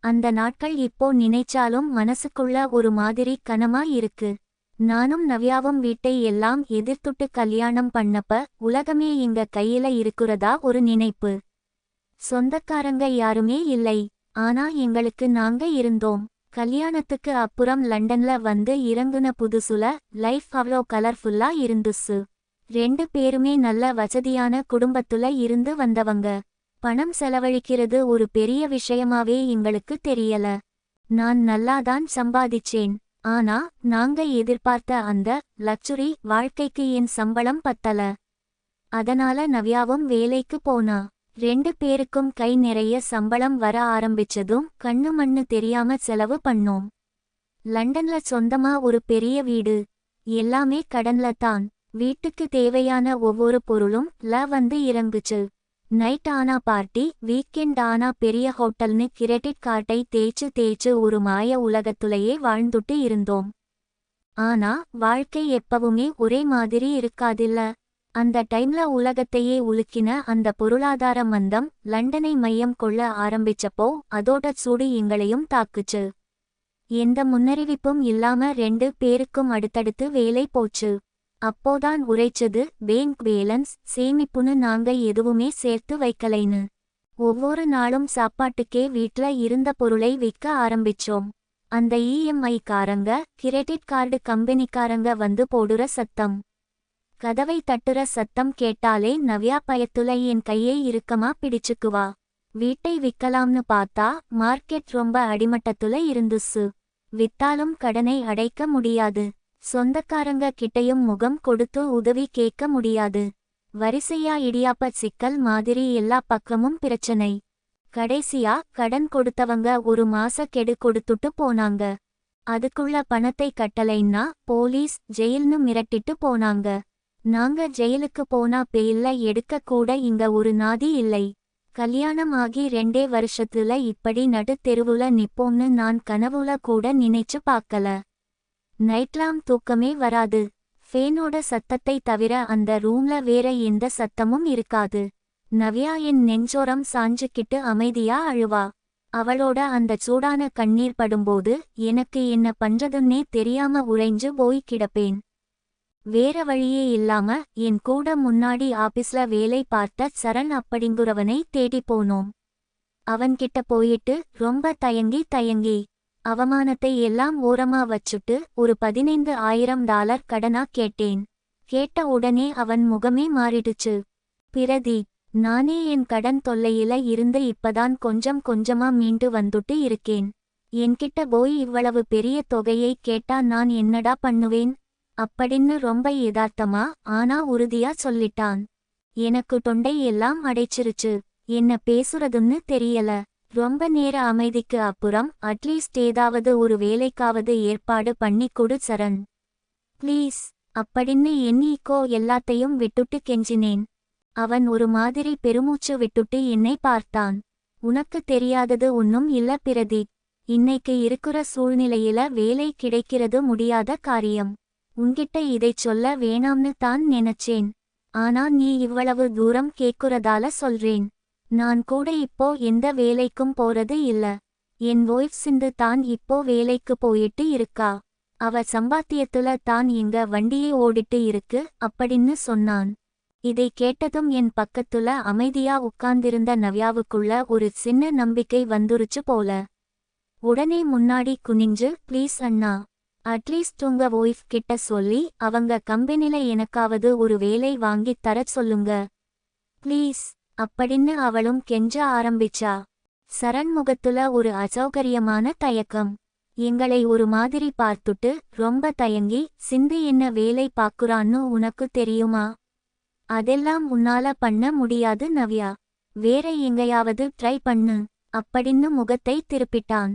அந்த நாட்கள் இப்போ நினைச்சாலும் மனசுக்குள்ள ஒரு மாதிரி கனமா இருக்கு. நானும் நவ்யாவும் வீட்டை எல்லாம் எதிர்த்துட்டு கல்யாணம் பண்ணப்ப உலகமே எங்க கையில இருக்குறதா ஒரு நினைப்பு. சொந்தக்காரங்க யாருமே இல்லை. ஆனா எங்களுக்கு நாங்க இருந்தோம். கல்யாணத்துக்கு அப்புறம் லண்டன்ல வந்து இறங்குன புதுசுல லைஃப் அவ்ளோ கலர்ஃபுல்லா இருந்துச்சு. 2 பேருமே நல்ல வசதியான குடும்பத்துல இருந்து வந்தவங்க. பணம் செலவழிக்கிறது ஒரு பெரிய விஷயமாவே எங்களுக்கு தெரியல. நான் நல்லாதான் சம்பாதிச்சேன். ஆனா நாங்க எதிர்பார்த்த அந்த லக்ஸுரி வாழ்க்கைக்கு என் சம்பளம் பத்தல. அதனால நவ்யாவும் வேலைக்கு போனா. 2 பேருக்கும் கை நிறைய சம்பளம் வர ஆரம்பிச்சதும் கண்ணு மண்ணு தெரியாம செலவு பண்ணோம். லண்டன்ல சொந்தமா ஒரு பெரிய வீடு. எல்லாமே கடன்ல தான். வீட்டுக்கு தேவையான ஒவ்வொரு பொருளும் வந்து இறங்குச்சு. நைட் ஆனா பார்ட்டி, வீக்கெண்ட் ஆனா பெரிய ஹோட்டல்னு கிரெடிட் கார்டை தேய்ச்சு ஒரு மாய உலகத்துலயே வாழ்ந்துட்டு இருந்தோம். ஆனா வாழ்க்கை எப்பவுமே ஒரே மாதிரி இருக்காதில்ல. அந்த டைம்ல உலகத்தையே உலுக்கின அந்த பொருளாதார மந்தம் லண்டனை மையம் கொள்ள ஆரம்பிச்சப்போ அதோட சூடு எங்களையும் தாக்குச்சு. எந்த முன்னறிவிப்பும் இல்லாம 2 பேருக்கும் அடுத்தடுத்து வேலை போச்சு. அப்போதான் உரைச்சது பேங்க் பேலன்ஸ் சேமிப்புன்னு. நாங்க எதுவுமே சேர்த்து வைக்கலைன்னு. ஒவ்வொரு நாளும் சாப்பாட்டுக்கே வீட்ல இருந்த பொருளை விற்க ஆரம்பிச்சோம். அந்த இஎம்ஐ காரங்க, கிரெடிட் கார்டு கம்பெனிக்காரங்க வந்து போடுற சத்தம், கதவை தட்டுற சத்தம் கேட்டாலே நவ்யா பயத்துல என் கையை இறுக்கமா பிடிச்சுக்குவா. வீட்டை விற்கலாம்னு பார்த்தா மார்க்கெட் ரொம்ப அடிமட்டத்துல இருந்துச்சு. வித்தாலும் கடனை அடைக்க முடியாது. சொந்தக்காரங்க கிட்டையும் முகம் கொடுத்து உதவி கேட்க முடியாது. வரிசையா இடியாப்ப சிக்கல் மாதிரி எல்லா பக்கமும் பிரச்சனை. கடைசியா கடன் கொடுத்தவங்க ஒரு மாச கெடு கொடுத்துட்டு போனாங்க. அதுக்குள்ள பணத்தை கட்டலைன்னா போலீஸ் ஜெயில்னு மிரட்டிட்டு போனாங்க. நாங்க ஜெயிலுக்கு போனா பெயில்ல எடுக்க கூட இங்க ஒரு நாதி இல்லை. கல்யாணம் ஆகி 2 வருஷத்துல இப்படி நடு தெருவுல நிப்போம்னு நான் கனவுல கூட நினைச்சு பார்க்கல. நைட்லாம் தூக்கமே வராது. ஃபேனோட சத்தத்தை தவிர அந்த ரூம்ல வேற எந்த சத்தமும் இருக்காது. நவ்யா என் நெஞ்சோரம் சாஞ்சுக்கிட்டு அமைதியா அழுவா. அவளோட அந்த சூடான கண்ணீர் படும்போது எனக்கு என்ன பண்றதுன்னே தெரியாம உறைஞ்சு போய் கிடப்பேன். வேற வழியே இல்லாம என் கூட முன்னாடி ஆபீஸ்ல வேலை பார்த்த சரண் அப்படிங்குறவனை தேடி போனோம். அவன்கிட்ட போயிட்டு ரொம்ப தயங்கி அவமானத்தை எல்லாம் ஓரமா வச்சுட்டு ஒரு $15,000 கடனா கேட்டேன். கேட்ட உடனே அவன் முகமே மாறிடுச்சு. பிரதீப், நானே என் கடன் தொல்லையில இருந்து இப்பதான் கொஞ்சம் கொஞ்சமா மீண்டு வந்துட்டு இருக்கேன். என்கிட்ட போய் இவ்வளவு பெரிய தொகையை கேட்டா நான் என்னடா பண்ணுவேன் அப்படின்னு ரொம்ப யதார்த்தமா ஆனா உறுதியா சொல்லிட்டான். எனக்கு தொண்டை எல்லாம் அடைச்சிருச்சு. என்ன பேசுறதுன்னு தெரியல. ரொம்ப நேர அமைதிக்கு அப்புறம் அட்லீஸ்ட் ஏதாவது ஒரு வேலைக்காவது ஏற்பாடு பண்ணி கொடு சரண், ப்ளீஸ் அப்படின்னு எண்ணிக்கோ எல்லாத்தையும் விட்டுட்டு கெஞ்சினேன். அவன் ஒரு மாதிரி பெருமூச்சு விட்டுட்டு என்னை பார்த்தான். உனக்கு தெரியாதது ஒன்னும் இல்ல பிரதீப். இன்னைக்கு இருக்கிற சூழ்நிலையில வேலை கிடைக்கிறது முடியாத காரியம். உன்கிட்ட இதைச் சொல்ல வேணாம்னு தான் நினைச்சேன். ஆனா நீ இவ்வளவு தூரம் கேக்குறதால சொல்றேன். நான் கூட இப்போ எந்த வேலைக்கும் போறது இல்ல. என் ஒய்ஃப் சிந்து தான் இப்போ வேலைக்கு போயிட்டு இருக்கா. அவ சம்பாத்தியத்துல தான் இங்க வண்டியே ஓடிட்டு இருக்கு அப்படின்னு சொன்னான். இதை கேட்டதும் என் பக்கத்துல அமைதியா உட்கார்ந்திருந்த நவ்யாவுக்குள்ள ஒரு சின்ன நம்பிக்கை வந்துருச்சு போல. உடனே முன்னாடி குனிஞ்சு, ப்ளீஸ் அண்ணா, அட்லீஸ்ட் உங்க ஒய்ஃப் கிட்ட சொல்லி அவங்க கம்பெனில எனக்காவது ஒரு வேலை வாங்கித் தர சொல்லுங்க ப்ளீஸ் அப்படின்னு அவளும் கெஞ்ச ஆரம்பிச்சா. சரண் முகத்துல ஒரு அசௌகரியமான தயக்கம். எங்களை ஒரு மாதிரி பார்த்துட்டு ரொம்ப தயங்கி, சிந்து என்ன வேலை பாக்குறான்னு உனக்கு தெரியுமா? அதெல்லாம் உன்னால பண்ண முடியாது நவ்யா. வேற எங்கயாவது ட்ரை பண்ணு அப்படின்னு முகத்தை திருப்பிட்டான்.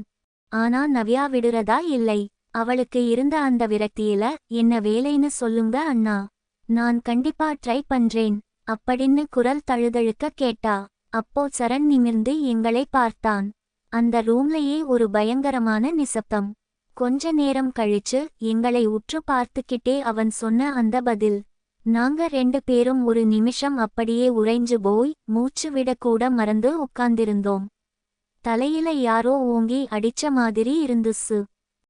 ஆனா நவ்யா விடுறதா இல்லை. அவளுக்கு இருந்த அந்த விரக்தியில, என்ன வேலைன்னு சொல்லுங்க அண்ணா, நான் கண்டிப்பா ட்ரை பண்றேன் அப்படின்னு குரல் தழுதழுக்க கேட்டா. அப்போ சரண் நிமிர்ந்து எங்களை பார்த்தான். அந்த ரூம்லயே ஒரு பயங்கரமான நிசப்தம். கொஞ்ச நேரம் கழிச்சு எங்களை உற்று பார்த்துக்கிட்டே அவன் சொன்ன அந்த பதில். நாங்க 2 பேரும் ஒரு நிமிஷம் அப்படியே உறைஞ்சு போய் மூச்சு விடக்கூட மறந்து உட்கார்ந்திருந்தோம். தலையில யாரோ ஓங்கி அடிச்ச மாதிரி இருந்துச்சு.